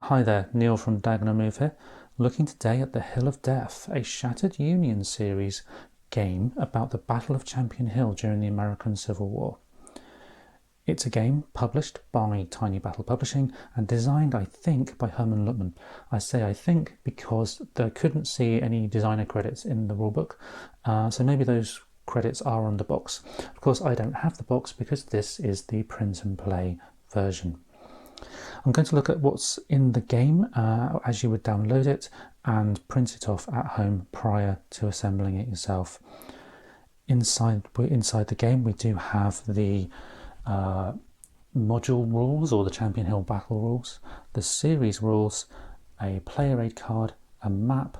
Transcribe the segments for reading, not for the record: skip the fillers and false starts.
Hi there, Neil from Diagonal Move here, looking today at the Hill of Death, a Shattered Union series game about the Battle of Champion Hill during the American Civil War. It's a game published by Tiny Battle Publishing and designed, I think, by Herman Luttman. I say I think because I couldn't see any designer credits in the rulebook, so maybe those credits are on the box. Of course, I don't have the box because this is the print and play version. I'm going to look at what's in the game as you would download it and print it off at home prior to assembling it yourself. Inside the game we do have the module rules, or the Champion Hill battle rules, the series rules, a player aid card, a map,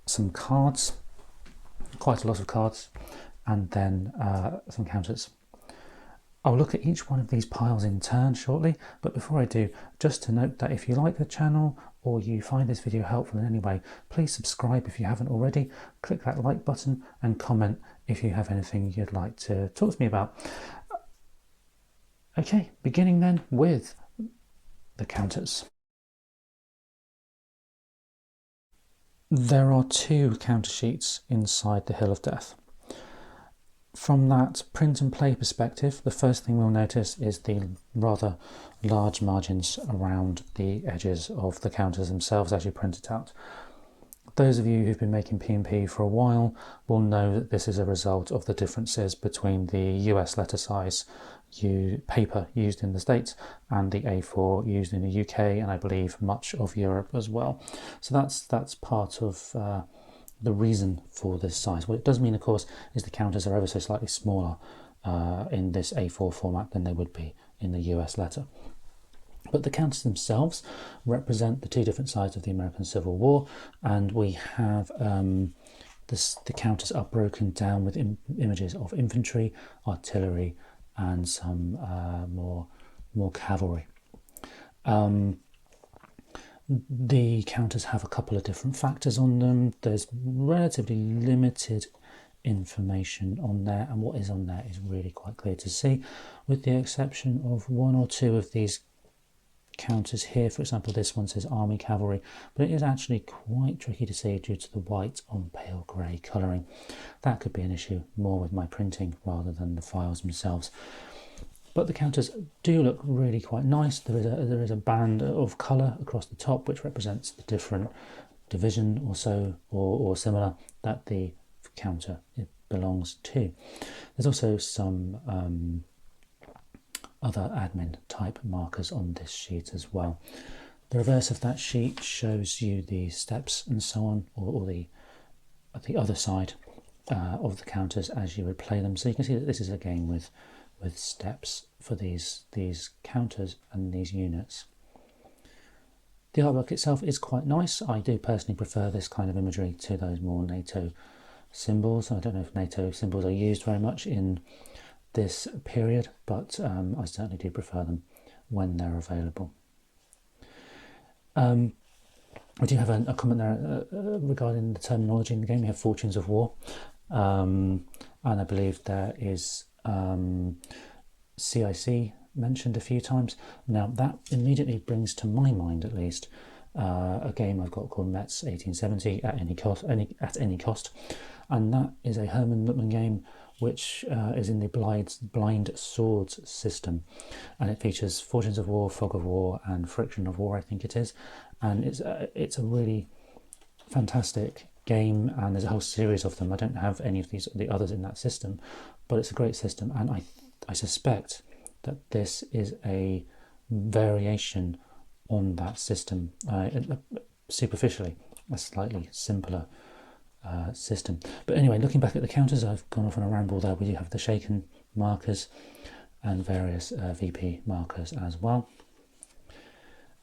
some cards, quite a lot of cards, and then some counters. I'll look at each one of these piles in turn shortly, but before I do, just to note that if you like the channel or you find this video helpful in any way, please subscribe if you haven't already, click that like button and comment if you have anything you'd like to talk to me about. Okay, beginning then with the counters. There are two counter sheets inside the Hill of Death. From that print and play perspective, the first thing we'll notice is the rather large margins around the edges of the counters themselves as you print it out. Those of you who've been making PnP for a while will know that this is a result of the differences between the US letter size paper used in the States and the A4 used in the UK, and I believe much of Europe as well. So that's part of the reason for this size. What it does mean, of course, is the counters are ever so slightly smaller in this A4 format than they would be in the US letter. But the counters themselves represent the two different sides of the American Civil War, and we have the counters are broken down with images of infantry, artillery, and some more cavalry. The counters have a couple of different factors on them. There's relatively limited information on there, and what is on there is really quite clear to see, with the exception of one or two of these counters here. For example, this one says Army Cavalry, but it is actually quite tricky to see due to the white on pale grey colouring. That could be an issue more with my printing rather than the files themselves. But the counters do look really quite nice. There is a band of colour across the top which represents the different division or so or similar that the counter belongs to. There's also some other admin type markers on this sheet as well. The reverse of that sheet shows you the steps and so on, or the other side of the counters as you would play them. So you can see that this is a game with steps for these counters and these units. The artwork itself is quite nice. I do personally prefer this kind of imagery to those more NATO symbols. I don't know if NATO symbols are used very much in this period, but I certainly do prefer them when they're available. We do have a comment there regarding the terminology in the game. We have Fortunes of War, and I believe there is CIC mentioned a few times. Now that immediately brings to my mind, at least, a game I've got called Metz 1870 at any cost, and that is a Herman Luttman game which is in the blind swords system, and it features Fortunes of War, Fog of War, and Friction of War, I think it is, and it's a really fantastic game, and there's a whole series of them. I don't have any of the others in that system, but it's a great system, and I suspect that this is a variation on that system, superficially a slightly simpler system. But anyway, looking back at the counters, I've gone off on a ramble there. We do have the shaken markers and various VP markers as well.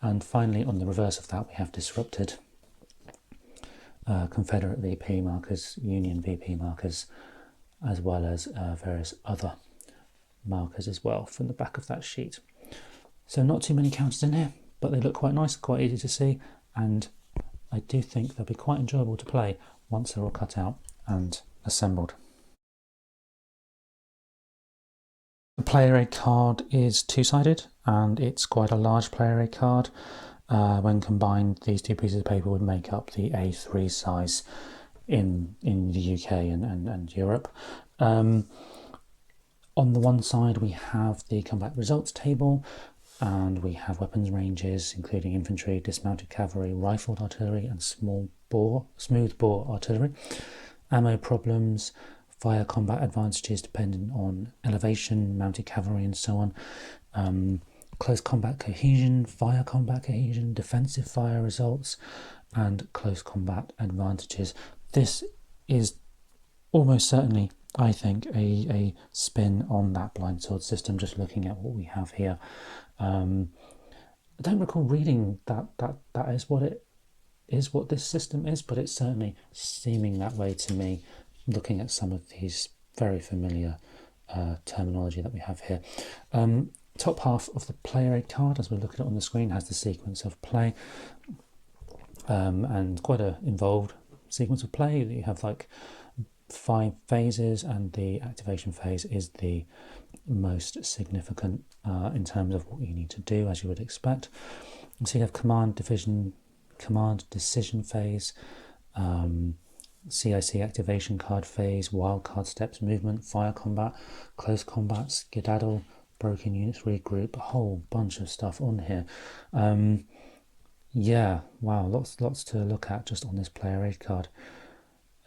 And finally, on the reverse of that, we have disrupted Confederate VP markers, Union VP markers, as well as various other markers as well from the back of that sheet. So not too many counters in here, but they look quite nice, quite easy to see, and I do think they'll be quite enjoyable to play once they're all cut out and assembled. The player aid card is two-sided, and it's quite a large player aid card. when combined, these two pieces of paper would make up the A3 size in the UK and Europe. On the one side, we have the combat results table, and we have weapons ranges, including infantry, dismounted cavalry, rifled artillery, and smooth bore artillery. Ammo problems, fire combat advantages dependent on elevation, mounted cavalry, and so on. Close combat cohesion, fire combat cohesion, defensive fire results, and close combat advantages. This is almost certainly, I think, a spin on that blind sword system, just looking at what we have here. I don't recall reading that is what this system is, but it's certainly seeming that way to me, looking at some of these very familiar terminology that we have here. Top half of the player aid card, as we look at it on the screen, has the sequence of play, and quite an involved sequence of play. You have like 5 phases, and the activation phase is the most significant in terms of what you need to do, as you would expect. And so you have command decision phase, CIC activation card phase, wild card steps, movement, fire combat, close combat, skedaddle, broken units, regroup, a whole bunch of stuff on here. Yeah, wow, lots to look at just on this player aid card.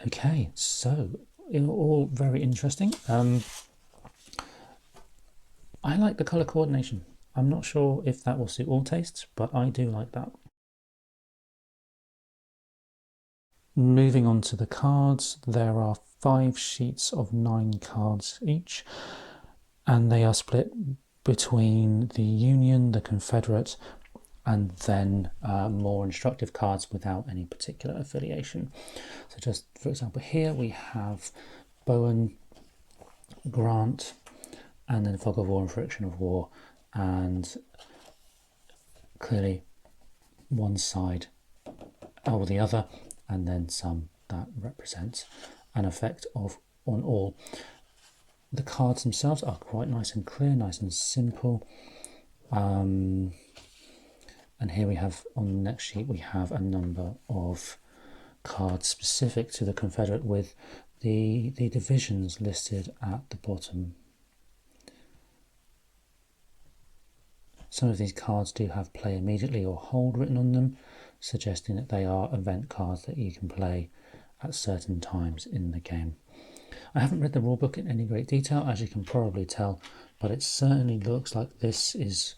Okay, so all very interesting. I like the colour coordination. I'm not sure if that will suit all tastes, but I do like that. Moving on to the cards, there are 5 sheets of 9 cards each, and they are split between the Union, the Confederate, and then more instructive cards without any particular affiliation. So just for example, here we have Bowen, Grant, and then Fog of War and Friction of War, and clearly one side or the other, and then some that represents an effect on all. The cards themselves are quite nice and clear, nice and simple. And here we have, on the next sheet, we have a number of cards specific to the Confederate with the divisions listed at the bottom. Some of these cards do have play immediately or hold written on them, suggesting that they are event cards that you can play at certain times in the game. I haven't read the rulebook in any great detail, as you can probably tell, but it certainly looks like this is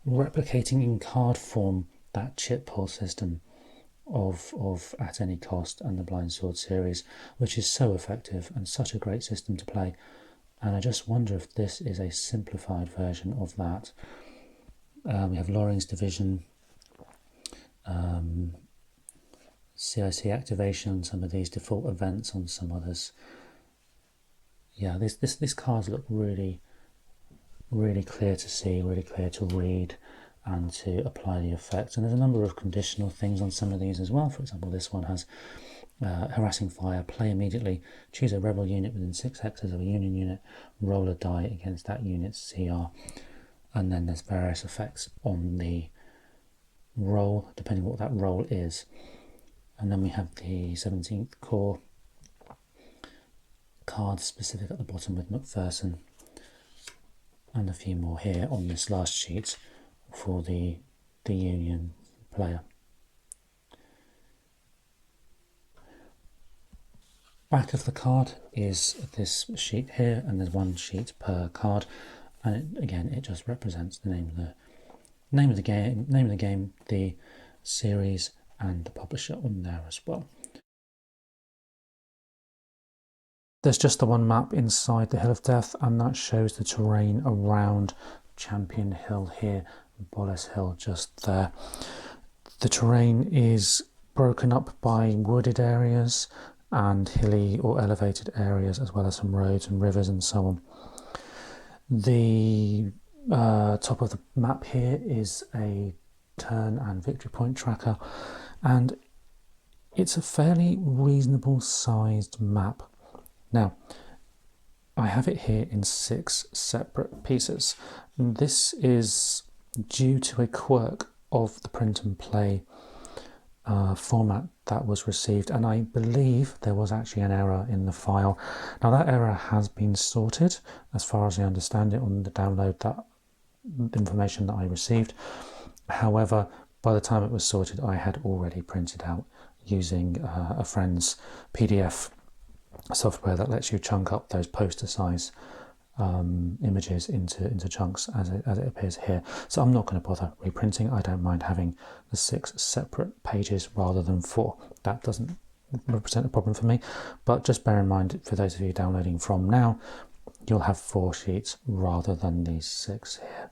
replicating in card form that chip pull system of At Any Cost and the Blind Sword series, which is so effective and such a great system to play. And I just wonder if this is a simplified version of that. We have Loring's Division, CIC activation, some of these default events on some others. Yeah, these cards look really clear to see, really clear to read, and to apply the effects. And there's a number of conditional things on some of these as well. For example, this one has harassing fire, play immediately, choose a rebel unit within 6 hectares of a Union unit, roll a die against that unit's CR. And then there's various effects on the roll, depending on what that roll is. And then we have the 17th Corps cards specific at the bottom with McPherson, and a few more here on this last sheet for the Union player. Back of the card is this sheet here, and there's 1 sheet per card, and it just represents the name of the game, the series, and the publisher on there as well. There's just the 1 map inside the Hill of Death, and that shows the terrain around Champion Hill here, Bolles Hill just there. The terrain is broken up by wooded areas and hilly or elevated areas, as well as some roads and rivers and so on. The top of the map here is a turn and victory point tracker, and it's a fairly reasonable sized map. Now, I have it here in 6 separate pieces. This is due to a quirk of the print and play format that was received, and I believe there was actually an error in the file. Now that error has been sorted, as far as I understand it, on the download that information that I received. However, by the time it was sorted, I had already printed out using a friend's PDF software that lets you chunk up those poster size images into chunks as it appears here. So I'm not going to bother reprinting. I don't mind having the 6 separate pages rather than 4. That doesn't represent a problem for me, but just bear in mind, for those of you downloading from now, you'll have 4 sheets rather than these 6 here.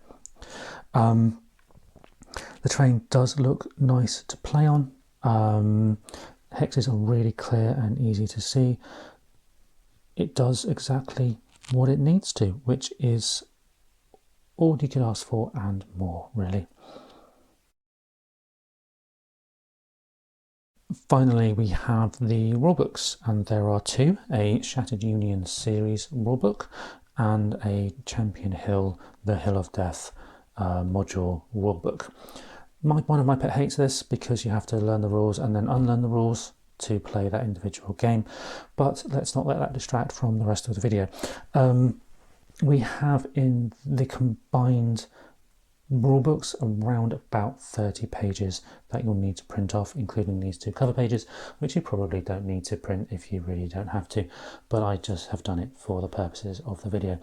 The train does look nice to play on. Hexes are really clear and easy to see. It does exactly what it needs to, which is all you could ask for and more, really. Finally, we have the rulebooks, and there are 2, a Shattered Union series rulebook and a Champion Hill, the Hill of Death module rulebook. One of my pet hates this, because you have to learn the rules and then unlearn the rules to play that individual game, but let's not let that distract from the rest of the video. We have in the combined rulebooks around about 30 pages that you'll need to print off, including these 2 cover pages, which you probably don't need to print if you really don't have to, but I just have done it for the purposes of the video.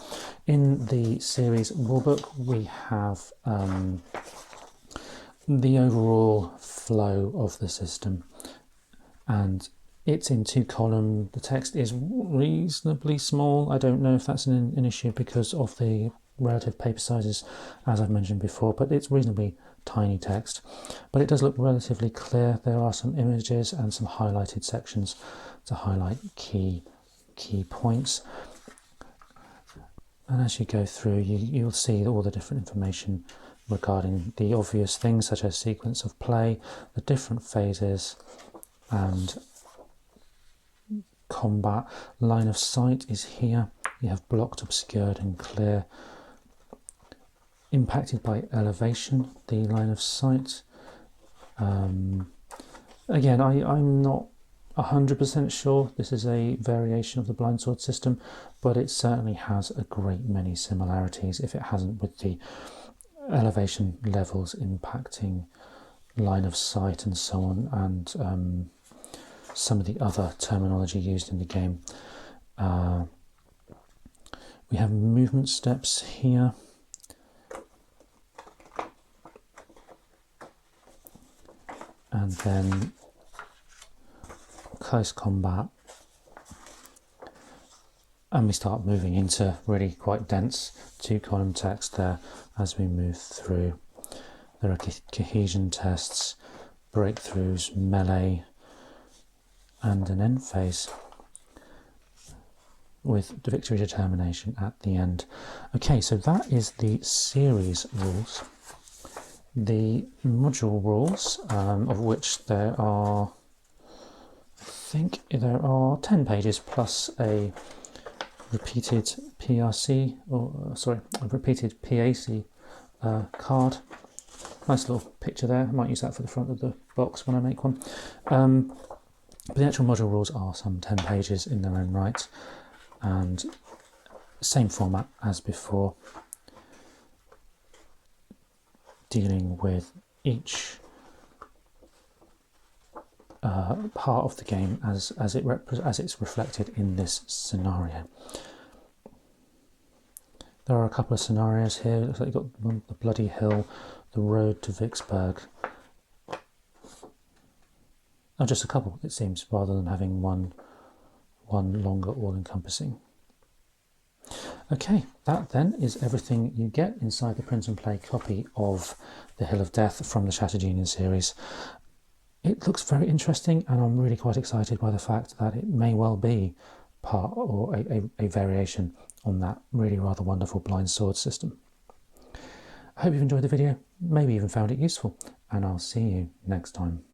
In the series rulebook, we have the overall flow of the system, and it's in 2 columns. The text is reasonably small. I don't know if that's an issue because of the relative paper sizes, as I've mentioned before, but it's reasonably tiny text. But it does look relatively clear. There are some images and some highlighted sections to highlight key points. And as you go through, you'll see all the different information regarding the obvious things, such as sequence of play, the different phases, and combat. Line of sight is here. You have blocked, obscured and clear. Impacted by elevation, the line of sight. Again, I'm not 100% sure this is a variation of the blind sword system, but it certainly has a great many similarities, if it hasn't, with the elevation levels impacting line of sight and so on, and some of the other terminology used in the game. We have movement steps here. And then close combat. And we start moving into really quite dense 2-column text there as we move through. There are cohesion tests, breakthroughs, melee, and an end phase with the victory determination at the end. Okay, so that is the series rules. The module rules, of which there are, I think there are 10 pages plus a repeated PRC, or sorry, a repeated PAC card. Nice little picture there. I might use that for the front of the box when I make one. But the actual module rules are some 10 pages in their own right, and same format as before, dealing with each part of the game as it's reflected in this scenario. There are a couple of scenarios here. It looks like you've got the Bloody Hill, the road to Vicksburg. Oh, just a couple, it seems, rather than having one longer all-encompassing. Okay, that then is everything you get inside the print and play copy of The Hill of Death from the Shattered Union series. It looks very interesting, and I'm really quite excited by the fact that it may well be part or a variation on that really rather wonderful blind sword system. I hope you've enjoyed the video, maybe even found it useful, and I'll see you next time.